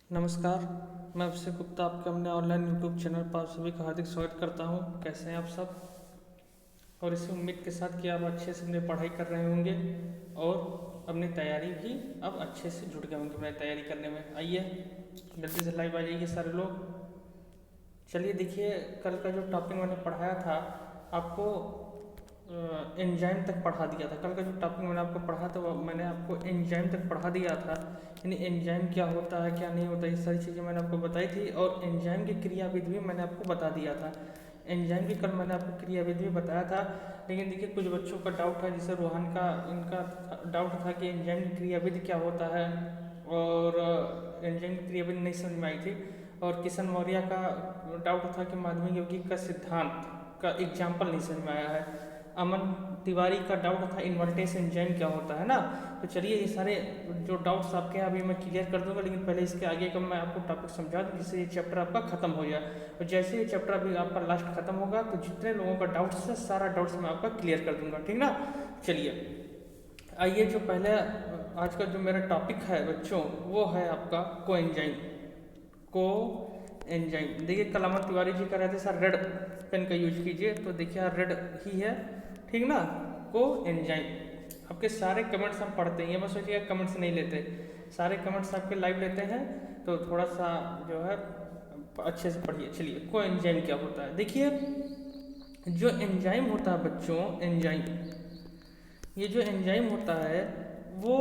नमस्कार। मैं अभिषेक गुप्ता आपके अपने ऑनलाइन यूट्यूब चैनल पर आप सभी का हार्दिक स्वागत करता हूं। कैसे हैं आप सब? और इसी उम्मीद के साथ कि आप अच्छे से अपनी पढ़ाई कर रहे होंगे और अपनी तैयारी भी अब अच्छे से जुट गए होंगे अपनी तैयारी करने में। आइए जल्दी से लाइव आ जाइए सारे लोग। चलिए देखिए, कल का जो टॉपिक मैंने पढ़ाया था आपको एंजाइम तक पढ़ा दिया था। कल का जो टॉपिक मैंने आपको पढ़ा था वो मैंने आपको एंजाइम तक पढ़ा दिया था। यानी एंजाइम क्या होता है क्या नहीं होता, ये सारी चीज़ें मैंने आपको बताई थी और एंजाइम की क्रियाविधि भी मैंने आपको बता दिया था। एंजाइम की कल मैंने आपको क्रियाविधि भी बताया था। लेकिन देखिए कुछ बच्चों का डाउट है, जैसे रोहन का, इनका डाउट था कि एंजाइम की क्रियाविधि क्या होता है और एंजाइम की क्रियाविधि नहीं समझ में आई थी। और किशन मौर्य का डाउट था कि माधवी यौगिक का सिद्धांत का एग्जाम्पल नहीं समझ में आया है। अमन तिवारी का डाउट था इन्वर्टेस एंजाइम क्या होता है ना। तो चलिए ये सारे जो डाउट्स आपके हैं अभी मैं क्लियर कर दूंगा, लेकिन पहले इसके आगे का मैं आपको टॉपिक समझा दूँ जिससे ये चैप्टर आपका खत्म हो जाए। और जैसे ये चैप्टर अभी आपका लास्ट खत्म होगा तो जितने लोगों का डाउट्स है सारा डाउट्स मैं आपका क्लियर कर दूंगा, ठीक ना। चलिए आइए, जो पहले आज का जो मेरा टॉपिक है बच्चों वो है आपका को एंजाइम। को एंजाइम देखिए कल अमन तिवारी जी कह रहे थे सर रेड पेन का यूज कीजिए, तो देखिए रेड ही है, ठीक ना। को एंजाइम आपके सारे कमेंट्स हम पढ़ते हैं, ये मत सोचिएगा कमेंट्स नहीं लेते, सारे कमेंट्स आपके लाइव लेते हैं। तो थोड़ा सा जो है अच्छे से पढ़िए। चलिए को एंजाइम क्या होता है, देखिए जो एंजाइम होता है बच्चों, एंजाइम, ये जो एंजाइम होता है वो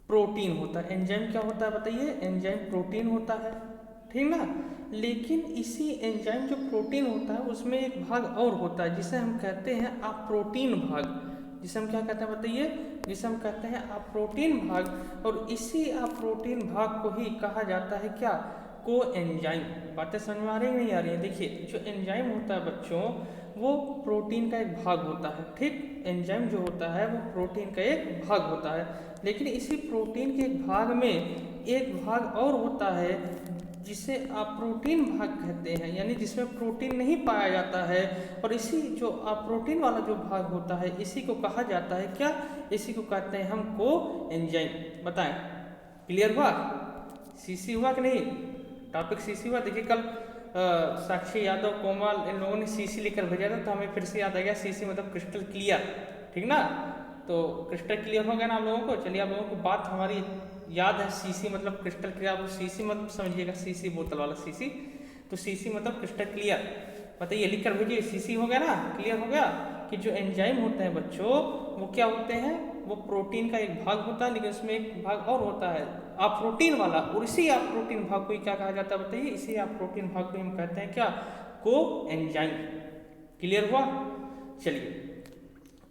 प्रोटीन होता है। एंजाइम क्या होता है बताइए? एंजाइम प्रोटीन होता है, ठीक ना। लेकिन इसी एंजाइम जो प्रोटीन होता है उसमें एक भाग और होता है जिसे हम कहते हैं अप्रोटीन भाग। जिसे हम क्या कहते हैं बताइए? जिसे हम कहते हैं अप्रोटीन भाग। और इसी अप्रोटीन भाग को ही कहा जाता है क्या? को एंजाइम। बातें समझ में आ रही नहीं आ रही है? देखिए जो एंजाइम होता है बच्चों वो प्रोटीन का एक भाग होता है, ठीक। एंजाइम जो होता है वो प्रोटीन का एक भाग होता है। लेकिन इसी प्रोटीन के एक भाग में एक भाग और होता है जिसे अप्रोटीन भाग कहते हैं, यानी जिसमें प्रोटीन नहीं पाया जाता है। और इसी जो अप्रोटीन वाला जो भाग होता है इसी को कहा जाता है क्या? इसी को कहते हैं हम को एंजाइम। बताएं, क्लियर हुआ? सीसी हुआ कि नहीं? टॉपिक सीसी हुआ। देखिए कल साक्षी यादव, कोमल, इन लोगों ने सीसी लिखकर भेजा था तो हमें फिर से याद आ गया सीसी मतलब क्रिस्टल क्लियर, ठीक ना। तो क्रिस्टल क्लियर हो गया ना आप लोगों को। चलिए आप लोगों को बात हमारी याद है, सीसी मतलब क्रिस्टल क्लियर। आप सीसी मतलब समझिएगा सीसी बोतल वाला सीसी, तो सीसी मतलब क्रिस्टल क्लियर। बताइए लिख कर भेजिए, सीसी हो गया ना, क्लियर हो गया कि जो एंजाइम होते हैं बच्चों वो क्या होते हैं? वो प्रोटीन का एक भाग होता है, लेकिन उसमें एक भाग और होता है अप्रोटीन वाला, और इसी अप्रोटीन भाग को ही क्या कहा जाता है बताइए? इसी अप्रोटीन भाग को हम कहते हैं क्या? को एंजाइम। क्लियर हुआ? चलिए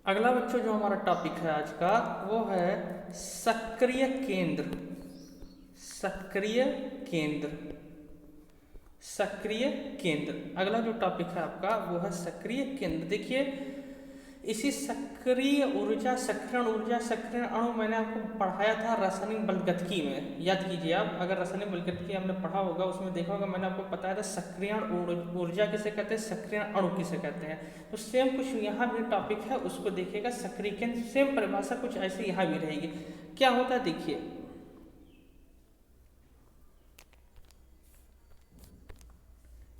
अगला बच्चों जो हमारा टॉपिक है आज का वो है सक्रिय केंद्र। सक्रिय केंद्र, सक्रिय केंद्र अगला जो टॉपिक है आपका वो है सक्रिय केंद्र। देखिए इसी सक्रिय ऊर्जा, सक्रियण ऊर्जा, सक्रियण अणु मैंने आपको पढ़ाया था रासायनिक बलगतिकी में, याद कीजिए आप। अगर रासायनिक बलगतिकी आपने पढ़ा होगा उसमें देखा होगा मैंने आपको बताया था सक्रियण ऊर्जा किसे कहते हैं, सक्रियण अणु किसे कहते हैं। तो सेम कुछ यहाँ भी टॉपिक है उसको देखिएगा, सक्रिय केंद्र सेम परिभाषा कुछ ऐसे यहाँ भी रहेगी। क्या होता है देखिए,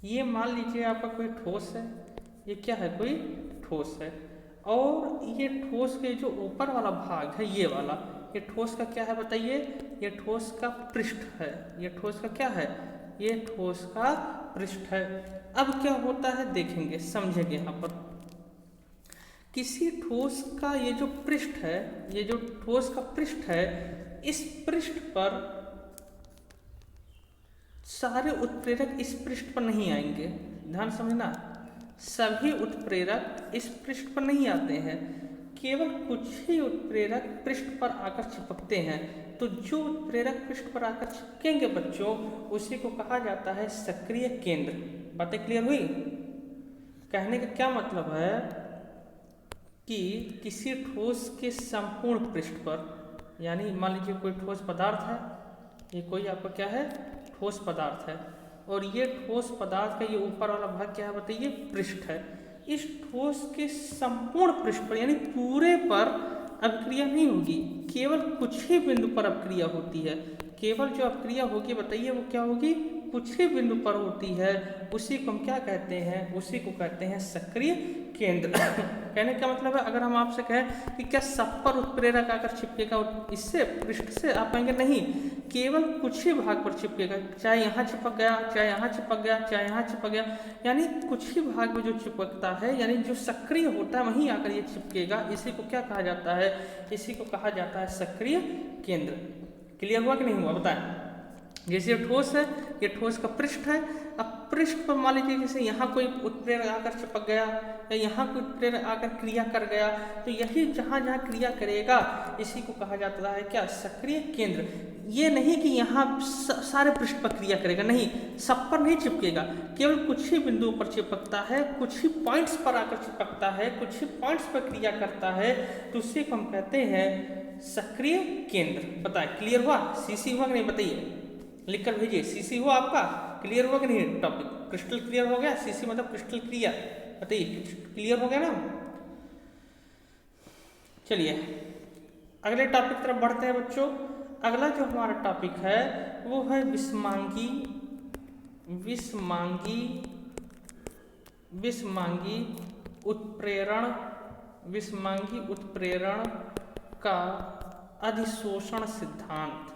ये मान लीजिए आपका कोई ठोस है, ये क्या है? कोई ठोस है, और ये ठोस के जो ऊपर वाला भाग है ये वाला, ये ठोस का क्या है बताइए? ये ठोस का पृष्ठ है। ये ठोस का क्या है? ये ठोस का पृष्ठ है। अब क्या होता है देखेंगे, समझेंगे यहाँ पर। किसी ठोस का ये जो पृष्ठ है, ये जो ठोस का पृष्ठ है, इस पृष्ठ पर सारे उत्प्रेरक इस पृष्ठ पर नहीं आएंगे। ध्यान समझना, सभी उत्प्रेरक इस पृष्ठ पर नहीं आते हैं, केवल कुछ ही उत्प्रेरक पृष्ठ पर आकर चिपकते हैं। तो जो उत्प्रेरक पृष्ठ पर आकर चिपकेंगे बच्चों उसी को कहा जाता है सक्रिय केंद्र। बातें क्लियर हुई? कहने का क्या मतलब है कि किसी ठोस के संपूर्ण पृष्ठ पर, यानी मान लीजिए कोई ठोस पदार्थ है, ये कोई आपका क्या है? ठोस पदार्थ है, और ये ठोस पदार्थ का ये ऊपर वाला भाग क्या है बताइए? पृष्ठ है। इस ठोस के संपूर्ण पृष्ठ पर यानी पूरे पर अभिक्रिया नहीं होगी, केवल कुछ ही बिंदु पर अभिक्रिया होती है। केवल जो अपक्रिया होगी बताइए वो क्या होगी, कुछ ही बिंदु पर होती है, उसी को हम क्या कहते हैं, उसी को कहते हैं सक्रिय केंद्र। कहने का मतलब है अगर हम आपसे कहें कि क्या सब पर उत्प्रेरक आकर चिपकेगा इससे पृष्ठ से, आप कहेंगे नहीं, केवल कुछ ही भाग पर चिपकेगा, चाहे यहाँ चिपक गया, चाहे यहाँ चिपक गया, चाहे यहाँ चिपक गया, यानी कुछ ही भाग में जो चिपकता है, यानी जो सक्रिय होता है वहीं आकर ये चिपकेगा। इसी को क्या कहा जाता है, इसी को कहा जाता है सक्रिय केंद्र। क्लियर हुआ कि नहीं हुआ बताएं। जैसे ठोस है, ये ठोस का पृष्ठ है, अब पृष्ठ पर मान लीजिए जैसे यहाँ कोई उत्प्रेरक आकर चिपक गया या यहाँ कोई उत्प्रेरक आकर क्रिया कर गया, तो यही जहाँ जहाँ क्रिया करेगा इसी को कहा जाता है क्या, सक्रिय केंद्र। ये नहीं कि यहाँ सारे पृष्ठ पर क्रिया करेगा, नहीं, सब पर नहीं चिपकेगा, केवल कुछ ही बिंदुओं पर चिपकता है, कुछ ही पॉइंट्स पर आकर चिपकता है, कुछ ही पॉइंट्स पर क्रिया करता है, तो उसी को हम कहते हैं सक्रिय केंद्र। बताएं क्लियर हुआ, सीसी हुआ कि नहीं बताइए, लिखकर भेजिए। सीसी हुआ आपका, क्लियर हुआ कि नहीं टॉपिक, क्रिस्टल क्लियर हो गया, सीसी मतलब क्रिस्टल क्लियर, बताइए क्लियर हो गया ना। चलिए अगले टॉपिक की तरफ बढ़ते हैं बच्चों। अगला जो हमारा टॉपिक है वो है विषमांगी उत्प्रेरण, विषमांगी उत्प्रेरण का अधिशोषण सिद्धांत,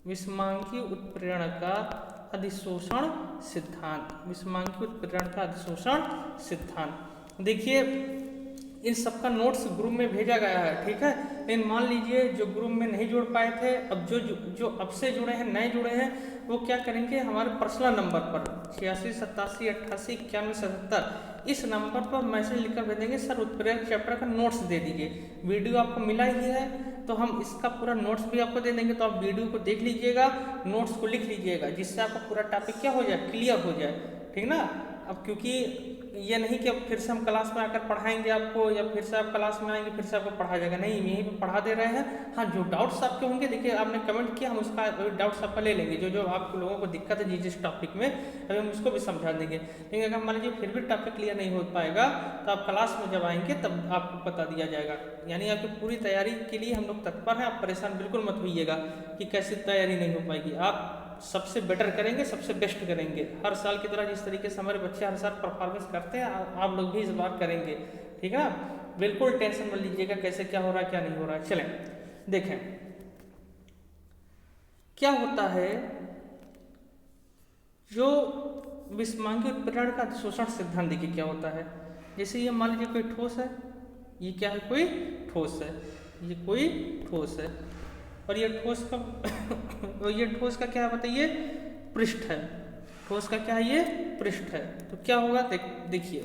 विषमांगी उत्प्रेरण का अधिशोषण सिद्धांत, विषमांगी उत्प्रेरण का अधिशोषण सिद्धांत। देखिए इन सबका नोट्स ग्रुप में भेजा गया है, ठीक है, लेकिन मान लीजिए जो ग्रुप में नहीं जुड़ पाए थे, अब जो अब से जुड़े हैं, नए जुड़े हैं, वो क्या करेंगे, हमारे पर्सनल नंबर पर 86 87 88 91 77 इस नंबर पर मैसेज लिखकर भेजेंगे, सर उत्प्रेरक चैप्टर का नोट्स दे दीजिए। वीडियो आपको मिला ही है तो हम इसका पूरा नोट्स भी आपको दे देंगे, तो आप वीडियो को देख लीजिएगा, नोट्स को लिख लीजिएगा, जिससे आपका पूरा टॉपिक क्या हो जाए, क्लियर हो जाए, ठीक ना। अब क्योंकि ये नहीं कि अब फिर से हम क्लास में आकर पढ़ाएंगे आपको, या फिर से आप क्लास में आएंगे फिर से आपको पढ़ा जाएगा, नहीं, यहीं पे पढ़ा दे रहे हैं। हाँ, जो डाउट्स आपके होंगे, देखिए आपने कमेंट किया, हम उसका डाउट्स आपका ले लेंगे, जो आप लोगों को दिक्कत है जिस टॉपिक में, अभी हम उसको भी समझा देंगे। लेकिन अगर मान लीजिए फिर भी टॉपिक क्लियर नहीं हो पाएगा, तो आप क्लास में जब आएंगे तब आपको बता दिया जाएगा। यानी आपकी पूरी तैयारी के लिए हम लोग तत्पर हैं, आप परेशान बिल्कुल मत होइएगा कि कैसे तैयारी नहीं हो पाएगी। आप सबसे बेटर करेंगे, सबसे बेस्ट करेंगे, हर साल की तरह जिस तरीके से हमारे बच्चे हर साल परफॉर्मेंस करते हैं, आप लोग भी इस बार करेंगे, ठीक है ना। बिल्कुल टेंशन मत लीजिएगा कैसे क्या हो रहा है क्या नहीं हो रहा है। चलें देखें क्या होता है, जो विषमांगी उत्प्रेरण का अधिशोषण सिद्धांत देखिए क्या होता है। जैसे ये मान लीजिए कोई ठोस है, ये क्या है, कोई ठोस है, ये कोई ठोस है, और ये ठोस का ये ठोस का क्या है बताइए, पृष्ठ है, ठोस का क्या है, ये पृष्ठ है। तो क्या होगा, देखिए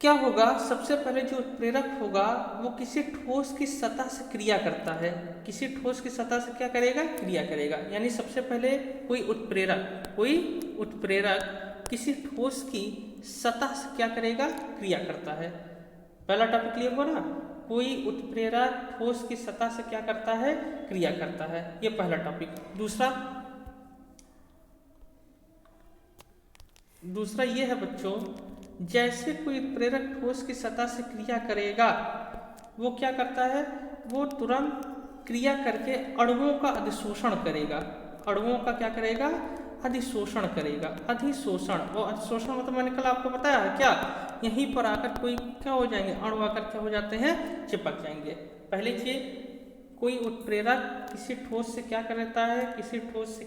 क्या होगा, सबसे पहले जो उत्प्रेरक होगा वो किसी ठोस की सतह से क्रिया करता है, किसी ठोस की सतह से क्या करेगा, क्रिया करेगा। यानी सबसे पहले कोई उत्प्रेरक किसी ठोस की सतह से क्या करेगा, क्रिया करता है। पहला टॉपिक क्लियर हुआ ना, कोई उत्प्रेरक ठोस की सतह से क्या करता है, क्रिया करता है, ये पहला टॉपिक। दूसरा ये है बच्चों, जैसे कोई उत्प्रेरक ठोस की सतह से क्रिया करेगा, वो क्या करता है, वो तुरंत क्रिया करके अणुओं का अधिशोषण करेगा, अणुओं का क्या करेगा, अधिशोषण करेगा। अधिशोषण, और अधिशोषण मतलब मैंने कल आपको बताया है क्या, यहीं पर आकर कोई क्या हो जाएंगे, अणु आकर क्या हो जाते हैं, चिपक जाएंगे। पहली चीज, कोई उत्प्रेरक किसी ठोस से क्या करता है, किसी ठोस से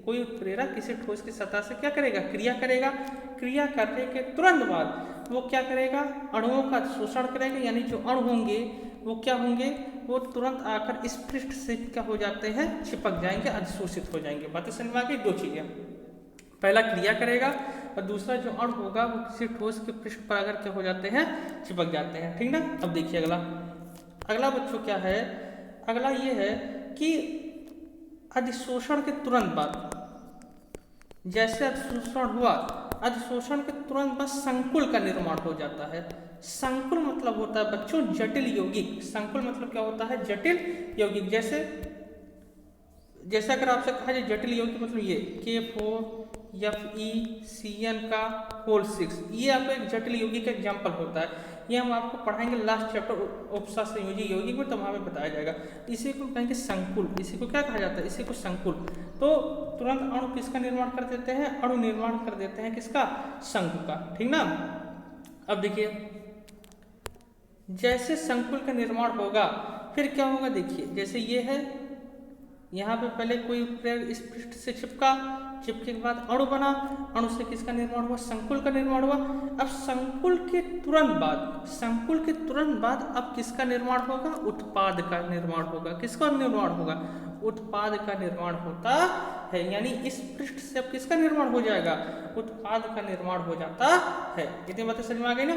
कोई उत्प्रेरक किसी ठोस की सतह से क्या करेगा, क्रिया करेगा। क्रिया करने के तुरंत बाद वो क्या करेगा, अणुओं का शोषण करेगा, यानी जो अणु होंगे वो क्या होंगे, वो तुरंत आकर इस पृष्ठ से क्या हो जाते हैं, चिपक जाएंगे, अधिशोषित हो जाएंगे। बातें समझ में आ गई, दो चीजें, पहला क्रिया करेगा और दूसरा जो अणु होगा वो किसी ठोस के पृष्ठ पर आकर क्या हो जाते हैं, चिपक जाते हैं, ठीक ना। अब देखिए अगला बच्चों क्या है, अगला ये है कि अधिशोषण के तुरंत बाद, जैसे अधिशोषण हुआ, अधिशोषण के तुरंत बाद संकुल का निर्माण हो जाता है। संकुल मतलब होता है बच्चों जटिल यौगिक, संकुल मतलब क्या होता है, जटिल यौगिक। जैसे अगर आपसे कहा जाए जटिल यौगिक मतलब ये K4 FeCN का होल 6, ये आपका एक जटिल यौगिक का एग्जाम्पल होता है। ये हम आपको पढ़ाएंगे लास्ट चैप्टर उपसा संयोजी यौगिक में, तो वहाँ पे बताया जाएगा। इसी को कहेंगे संकुल। इसी को क्या कहा जाता है? इसी को संकुल। तो तुरंत अणु किसका निर्माण कर देते हैं? अणु निर्माण कर देते हैं किसका? शंकु का। ठीक ना। अब देखिए जैसे संकुल का निर्माण होगा फिर क्या होगा, देखिए जैसे ये है, यहाँ पे पहले कोई उत्प्रेरक इस पृष्ठ से चिपका, चिपके के बाद अणु बना, अणु से किसका निर्माण हुआ? संकुल का निर्माण हुआ। अब संकुल के तुरंत बाद अब किसका निर्माण होगा? उत्पाद का निर्माण होगा। किसका निर्माण होगा? उत्पाद का निर्माण होता है। यानी इस पृष्ठ से अब किसका निर्माण हो जाएगा? उत्पाद का निर्माण हो जाता है। इतनी बातें समझ में आ गई ना।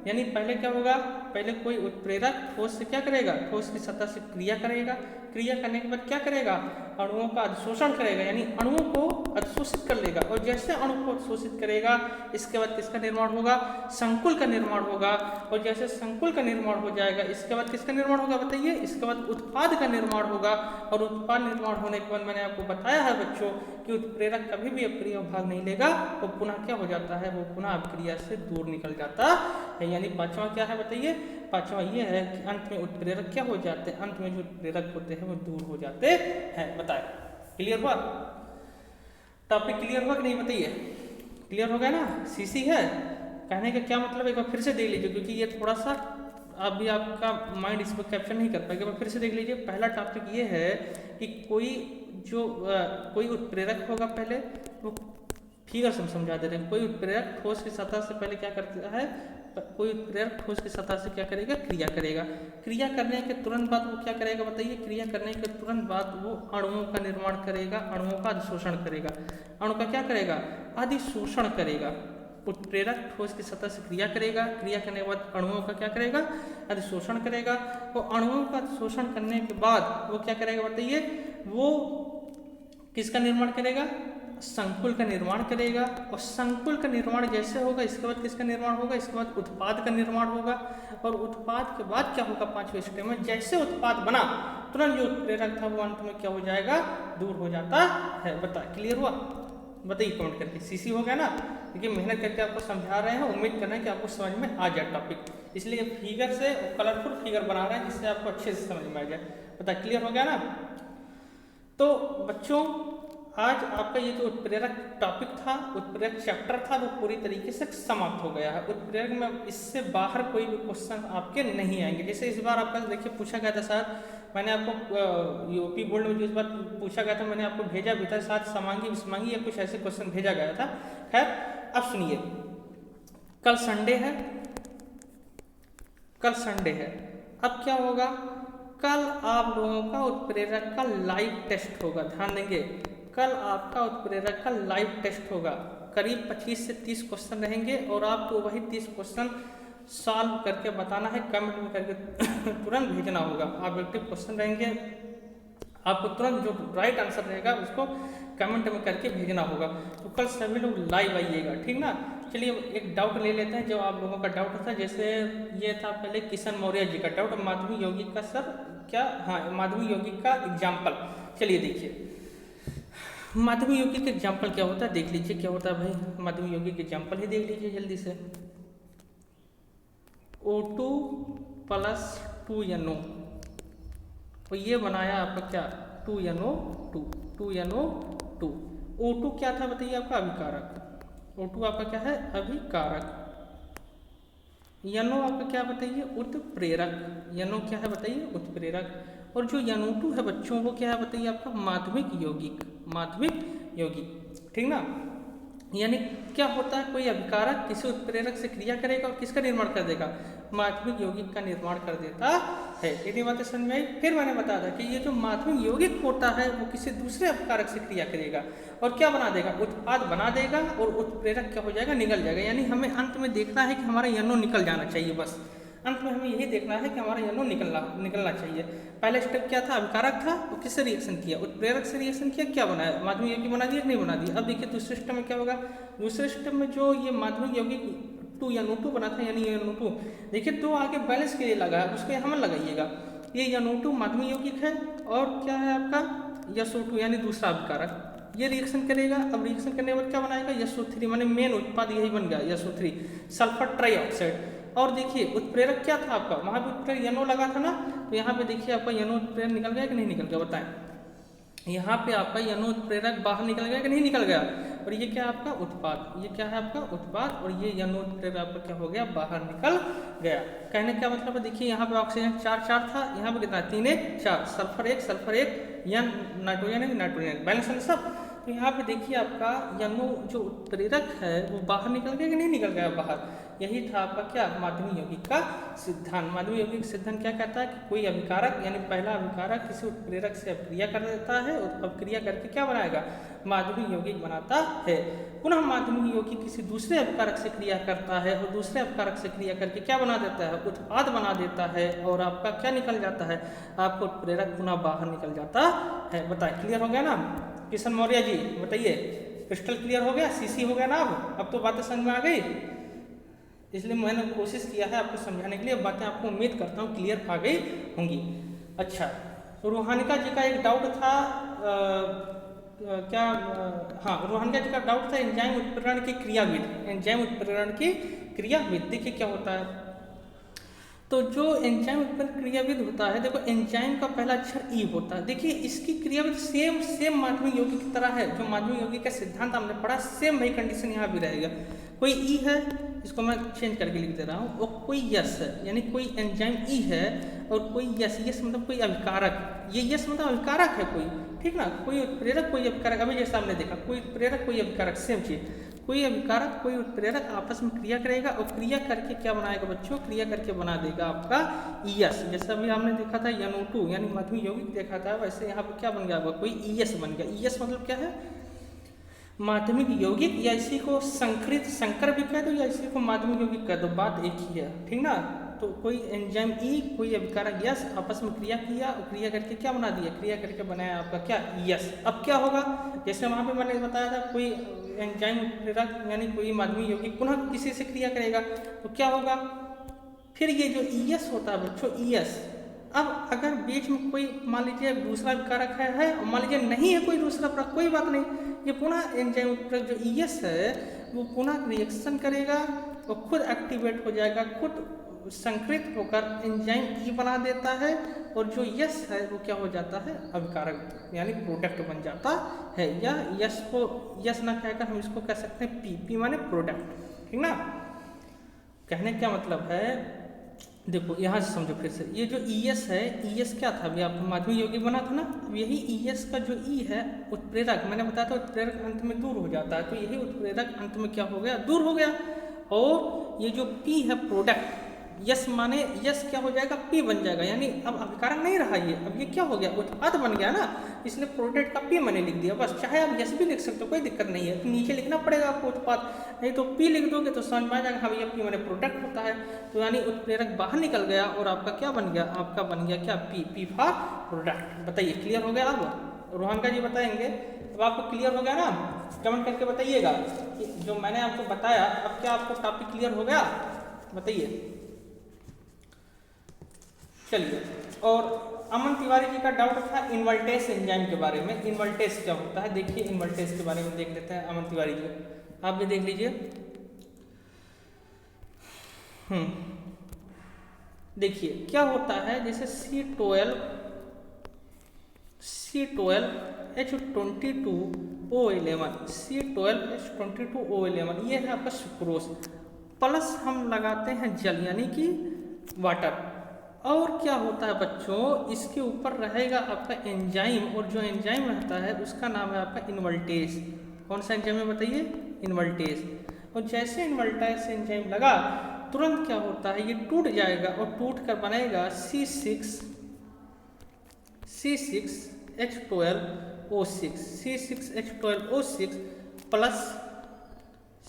यानी पहले क्या होगा? पहले कोई उत्प्रेरक ठोस से क्या करेगा? ठोस की सतह से क्रिया करेगा। क्रिया करने के बाद क्या करेगा? अणुओं का अधिशोषण करेगा, यानी अणुओं को अधिशोषित कर लेगा। और जैसे अणु को अधिशोषित करेगा इसके बाद किसका निर्माण होगा? संकुल का निर्माण होगा। और जैसे संकुल का निर्माण हो जाएगा इसके बाद किसका निर्माण होगा बताइए? इसके बाद उत्पाद का निर्माण होगा। और उत्पाद निर्माण होने के बाद मैंने आपको बताया है बच्चों कि उत्प्रेरक कभी भी अक्रिय भाग नहीं लेगा, वो पुनः क्या हो जाता है? वो पुनः अक्रिया से दूर निकल जाता है। यानी पांचवा क्या है बताइए? पांचवा ये है कि अंत में उत्प्रेरक क्या हो जाते हैं? अंत में जो उत्प्रेरक होते हैं वो दूर हो जाते हैं। बताए क्लियर हुआ? टॉपिक क्लियर हुआ कि नहीं बताइए? क्लियर हो गया ना? सीसी है कहने का क्या मतलब, एक बार फिर से देख लीजिए, क्योंकि ये थोड़ा सा अभी आपका माइंड इस पर कैप्चर नहीं कर पाएगा। फिर से देख लीजिए। पहला टॉपिक ये है कि कोई उत्प्रेरक होगा, पहले वो फिगर से समझा दे रहे हैं। कोई उत्प्रेरक ठोस की सतह से पहले क्या करता है? कोई उत्प्रेरक ठोस की सतह से क्या करेगा? क्रिया करेगा। क्रिया करने के तुरंत बाद वो क्या करेगा बताइए? क्रिया करने के तुरंत बाद वो अणुओं का निर्माण करेगा, अणुओं का अधिशोषण करेगा। अणु का क्या करेगा? अधिशोषण करेगा। उत्प्रेरक ठोस की सतह से क्रिया करेगा, क्रिया करने के बाद अणुओं का क्या करेगा? अधिशोषण करेगा। वो अणुओं का अधिशोषण करने के बाद वो क्या करेगा बताइए? वो किसका निर्माण करेगा? संकुल का निर्माण करेगा। और संकुल का निर्माण जैसे होगा इसके बाद किसका निर्माण होगा? इसके बाद उत्पाद का निर्माण होगा। और उत्पाद के बाद क्या होगा? पांचवें स्टेप में जैसे उत्पाद बना तुरंत जो उत्प्रेरक था वो अंत में क्या हो जाएगा? दूर हो जाता है। बता क्लियर हुआ? बताइए कमेंट करके। सीसी हो गया ना? देखिए मेहनत करके आपको समझा रहे हैं, उम्मीद कर रहे हैं कि आपको समझ में आ जाए टॉपिक, इसलिए फिगर से कलरफुल फिगर बना रहे हैं जिससे आपको अच्छे से समझ में आ जाए। बता क्लियर हो गया ना? तो बच्चों आज आपका ये जो उत्प्रेरक टॉपिक था, उत्प्रेरक चैप्टर था, वो पूरी तरीके से समाप्त हो गया है। उत्प्रेरक में इससे बाहर कोई भी क्वेश्चन आपके नहीं आएंगे। जैसे इस बार आपका देखिए पूछा गया था, शायद मैंने आपको यूपी बोर्ड में जो इस बार पूछा गया था मैंने आपको भेजा भी था, शायद समांगी विषमांगी या कुछ ऐसे क्वेश्चन भेजा गया था। खैर अब सुनिए, कल संडे है। अब क्या होगा? कल आप लोगों का उत्प्रेरक का लाइव टेस्ट होगा। ध्यान देंगे, कल आपका उत्प्रेरक का लाइव टेस्ट होगा। करीब 25 से 30 क्वेश्चन रहेंगे और आपको वही 30 क्वेश्चन सॉल्व करके बताना है, कमेंट में करके तुरंत भेजना होगा। ऑब्जेक्टिव क्वेश्चन रहेंगे, आपको तुरंत जो राइट आंसर रहेगा उसको कमेंट में करके भेजना होगा। तो कल सभी लोग लाइव आइएगा, ठीक ना। चलिए एक डाउट ले लेते हैं जो आप लोगों का डाउट था। जैसे ये था पहले किशन मौर्य जी का डाउट, माधवी यौगिक का सर क्या, हाँ माधवी यौगिक का एग्जाम्पल। चलिए देखिए माधवी यौगिक एग्जाम्पल क्या होता है, देख लीजिए क्या होता है भाई। माधवी यौगिक एग्जाम्पल ही देख लीजिए जल्दी से। O2 + 2NO, तो ये बनाया आपका क्या 2NO2। O2 क्या था बताइए आपका? अभिकारक। O2 आपका क्या है? अभिकारक। NO आपका क्या बताइए? उत्प्रेरक। NO क्या है बताइए? उत्प्रेरक। और जो NO2 है बच्चों वो क्या है बताइए? आपका माध्यमिक यौगिक, ठीक ना। यानी क्या होता है? कोई अभिकारक किसी उत्प्रेरक से क्रिया करेगा और किसका निर्माण कर देगा? माध्यमिक यौगिक का निर्माण कर देता है। इतनी बातें समझ में आई। फिर मैंने बताया था कि ये जो माध्यमिक यौगिक होता है वो किसी दूसरे अभिकारक से क्रिया करेगा और क्या बना देगा? उत्पाद बना देगा और उत्प्रेरक क्या हो जाएगा? निकल जाएगा। यानी हमें अंत में देखना है कि हमारा NO निकल जाना चाहिए, बस अंत में हमें यही देखना है कि हमारा NO निकलना चाहिए। पहला स्टेप क्या था? अभिकारक था, तो किससे रिएक्शन किया? उत्प्रेरक से रिएक्शन किया, क्या बनाया? माध्यमिक यौगिक बना दिया, नहीं बना दिया। अब देखिए दूसरे स्टेप में क्या होगा? दूसरे स्टेप में जो ये माध्यमिक यौगिक 2NO2 बना था, यानी NO2 देखिए दो आगे बैलेंस के लिए लगा है, उसको यहाँ लगाइएगा। ये NO2 माध्यमिक यौगिक है और क्या है आपका SO2 यानी दूसरा अभिकारक। ये रिएक्शन करेगा। अब रिएक्शन करने के बाद क्या बनाएगा? SO3, माने मेन उत्पाद यही बन गया SO3, सल्फर ट्राइऑक्साइड। और देखिए उत्प्रेरक क्या था आपका, वहाँ पे उत्प्रेरक NO लगा था ना, तो यहाँ पे देखिए आपका NO उत्प्रेरक निकल गया कि नहीं निकल गया, बताएं। यहाँ पे आपका NO उत्प्रेरक बाहर निकल गया कि नहीं निकल गया, और ये क्या है आपका उत्पाद, ये क्या है आपका उत्पाद, और ये NO उत्प्रेरक आपका क्या हो गया, बाहर निकल गया। कहने का मतलब है देखिए यहाँ पे ऑक्सीजन 4 था, यहाँ पे कितना 3 1 4, सल्फर 1 या नाइट्रोजन बैलेंस है सब। तो यहाँ पे देखिए आपका NO जो उत्प्रेरक है वो बाहर निकल गया कि नहीं निकल गया बाहर। यही था आपका क्या माध्यमिक यौगिक का सिद्धांत। माध्यमिक यौगिक सिद्धांत क्या कहता है कि कोई अभिकारक यानी पहला अभिकारक किसी उत्प्रेरक से अपक्रिया कर देता है और अपक्रिया करके क्या बनाएगा, माध्यमिक यौगिक बनाता है। पुनः माध्यमिक यौगिक किसी दूसरे अभिकारक से क्रिया करता है और दूसरे अभिकारक से क्रिया करके क्या बना देता है, उत्पाद बना देता है, और आपका क्या निकल जाता है, आपका उत्प्रेरक पुनः बाहर निकल जाता है। बताए क्लियर हो गया ना किशन मौर्य जी, बताइए क्रिस्टल क्लियर हो गया, सीसी हो गया ना। अब तो बातें समझ में आ गई, इसलिए मैंने कोशिश किया है आपको समझाने के लिए। बातें आपको उम्मीद करता हूँ क्लियर आ गई होंगी। अच्छा, तो रूहानिका जी का एक डाउट था हाँ रूहानिका जी का डाउट था एंजाइम उत्प्रेरण की क्रियाविधि, एंजाइम उत्प्रेरण की क्रियाविधि। देखिए क्या होता है, तो जो एंजाइम उत्पन्न क्रियाविधि होता है, देखो एंजाइम का पहला अक्षर ई होता है। देखिए इसकी क्रियाविधि सेम माध्यमिक यौगिक की तरह है, जो माध्यमिक यौगिक का सिद्धांत हमने पढ़ा सेम वही कंडीशन यहाँ भी रहेगा। कोई ई है, इसको मैं चेंज करके लिख दे रहा हूँ, और कोई यस है, यानी कोई एंजाइम ई है और कोई यस, यस मतलब कोई अभिकारक, ये यस मतलब अभिकारक है कोई, ठीक ना, कोई उत्प्रेरक कोई अभिकारक। अभी जैसा हमने देखा कोई उत्प्रेरक कोई अभिकारक, सेम चीज, कोई अभिकारक कोई उत्प्रेरक आपस में क्रिया करेगा और क्रिया करके क्या बनाएगा बच्चों, क्रिया करके बना देगा आपका ईएस। जैसा अभी हमने देखा था NO2 यानी माध्यमिक यौगिक देखा था, वैसे यहाँ पे क्या बन गया, कोई ईएस बन गया। ईएस मतलब क्या है, माध्यमिक यौगिक, या इसी को संकरित संकर भी कह दो या इसी को माध्यमिक यौगिक कह दो, बात एक ही है, ठीक ना। तो कोई एंजाइम ई कोई अभिकारक यस आपस में क्रिया किया और क्रिया करके क्या बना दिया, क्रिया करके बनाया आपका क्या यस। अब क्या होगा, जैसे वहाँ पे मैंने बताया था कोई एंजाइम उत्प्रेरक यानी कोई माध्यमिक यौगिक पुनः किसी से क्रिया करेगा तो क्या होगा, फिर ये जो ईएस होता है बच्चों ईएस, अब अगर बीच में कोई मान लीजिए दूसरा विकारक है और मान लीजिए नहीं है कोई दूसरा प्रकार, कोई बात नहीं, ये पुनः एंजाइम उत्प्रेरक जो ईएस है वो पुनः रिएक्शन करेगा और खुद एक्टिवेट हो जाएगा, खुद संकृत होकर एंजाइम ई बना देता है, और जो यस है वो क्या हो जाता है, अभिकारक यानी प्रोडक्ट बन जाता है। या यस को यस ना कहकर हम इसको कह सकते हैं पी, पी माने प्रोडक्ट, ठीक ना। कहने क्या मतलब है, देखो यहाँ से समझो फिर से, ये जो ईएस है, ईएस क्या था, अभी आपको माध्यमिक यौगिक बना था ना, अब यही ईएस का जो ई है उत्प्रेरक, मैंने बताया था उत्प्रेरक अंत में दूर हो जाता है, तो यही उत्प्रेरक अंत में क्या हो गया, दूर हो गया, और ये जो पी है प्रोडक्ट, यस माने यस क्या हो जाएगा, पी बन जाएगा, यानी अब अभिकारक नहीं रहा ये, अब ये क्या हो गया, उत्पाद बन गया ना, इसलिए प्रोडक्ट का पी मैंने लिख दिया बस। चाहे आप यस भी लिख सकते हो, कोई दिक्कत नहीं है, तो नीचे लिखना पड़ेगा आपको उत्पाद, नहीं तो पी लिख दोगे तो समझ में आ जाएगा हाँ भैया पी मैंने प्रोडक्ट होता है। तो यानी उत्प्रेरक बाहर निकल गया और आपका क्या बन गया, आपका बन गया क्या, पी, पी फॉर प्रोडक्ट। बताइए क्लियर हो गया। अब रोहनका जी बताएंगे, अब आपको क्लियर हो गया ना, कमेंट करके बताइएगा कि जो मैंने आपको बताया अब क्या आपको टॉपिक क्लियर हो गया, बताइए। चलिए, और अमन तिवारी जी का डाउट था इन्वर्टेस एंजाइम के बारे में, इन्वर्टेस क्या होता है, देखिए इन्वर्टेस के बारे में देख लेते हैं। अमन तिवारी जी आप भी देख लीजिए। देखिए क्या होता है, जैसे C12H22O11 C12H22O11 ये है आपका सुक्रोज, प्लस हम लगाते हैं जल यानी कि वाटर, और क्या होता है बच्चों, इसके ऊपर रहेगा आपका एंजाइम, और जो एंजाइम रहता है उसका नाम है आपका इन्वर्टेस। कौन सा एंजाइम है बताइए, इन्वर्टेस। और जैसे इन्वर्टेस एंजाइम लगा तुरंत क्या होता है, ये टूट जाएगा और टूट कर बनेगा C6H12O6 प्लस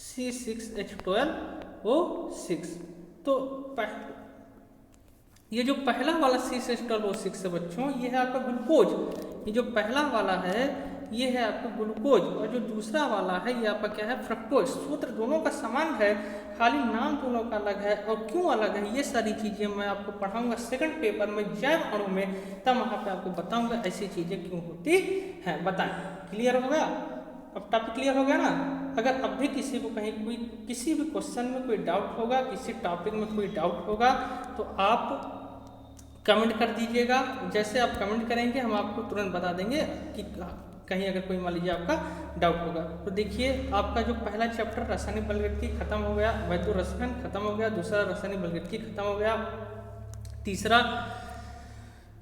C6H12O6। तो ये जो पहला वाला C6H12O6 है बच्चों, ये है आपका ग्लूकोज, ये जो पहला वाला है ये है आपका ग्लूकोज, और जो दूसरा वाला है ये आपका क्या है, फ्रक्टोज। सूत्र दोनों का समान है, खाली नाम दोनों का अलग है, और क्यों अलग है ये सारी चीज़ें मैं आपको पढ़ाऊंगा सेकंड पेपर में जैव अणु में, तब वहाँ पे आपको बताऊंगा ऐसी चीज़ें क्यों होती हैं। बताएं क्लियर हो गया, अब टॉपिक क्लियर हो गया ना। अगर अब भी किसी को कहीं कोई किसी भी क्वेश्चन में कोई डाउट होगा, किसी टॉपिक में कोई डाउट होगा तो आप कमेंट कर दीजिएगा। जैसे आप कमेंट करेंगे हम आपको तुरंत बता देंगे कि कहीं अगर कोई मान लीजिए आपका डाउट होगा। तो देखिए आपका जो पहला चैप्टर रासायनिक बलगठिकी खत्म हो गया, वैद्य रसायन खत्म हो गया, दूसरा रासायनिक बलगठिकी खत्म हो गया, तीसरा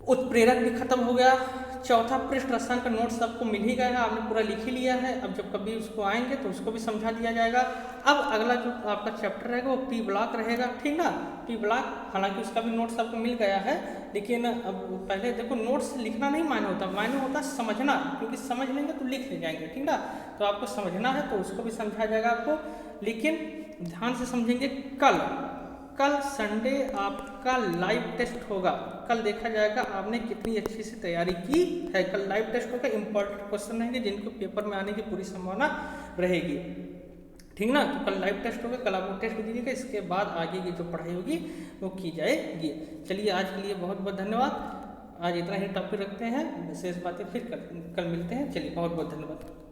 उत्प्रेरक भी खत्म हो गया, चौथा पृष्ठ रसायन का नोट्स आपको मिल ही गया है, आपने पूरा लिख ही लिया है। अब जब कभी उसको आएंगे तो उसको भी समझा दिया जाएगा। अब अगला जो आपका चैप्टर रहेगा वो पी ब्लॉक रहेगा, ठीक ना। पी ब्लॉक हालांकि उसका भी नोट्स आपको मिल गया है, लेकिन अब पहले देखो नोट्स लिखना नहीं मायने होता, मायने होता समझना, क्योंकि समझ लेंगे तो लिख ले जाएंगे, ठीक ना। तो आपको समझना है तो उसको भी समझा जाएगा आपको, लेकिन ध्यान से समझेंगे। कल संडे आपका लाइव टेस्ट होगा, कल देखा जाएगा आपने कितनी अच्छी से तैयारी की है। कल लाइव टेस्ट होगा, इंपॉर्टेंट क्वेश्चन रहेंगे जिनको पेपर में आने की पूरी संभावना रहेगी, ठीक ना। तो कल लाइव टेस्ट होगा, कल आपको टेस्ट दीजिएगा, इसके बाद आगे की जो पढ़ाई होगी वो की जाएगी। चलिए आज के लिए बहुत बहुत धन्यवाद, आज इतना ही टॉपिक रखते हैं, विशेष बातें फिर कल मिलते हैं। चलिए बहुत बहुत धन्यवाद।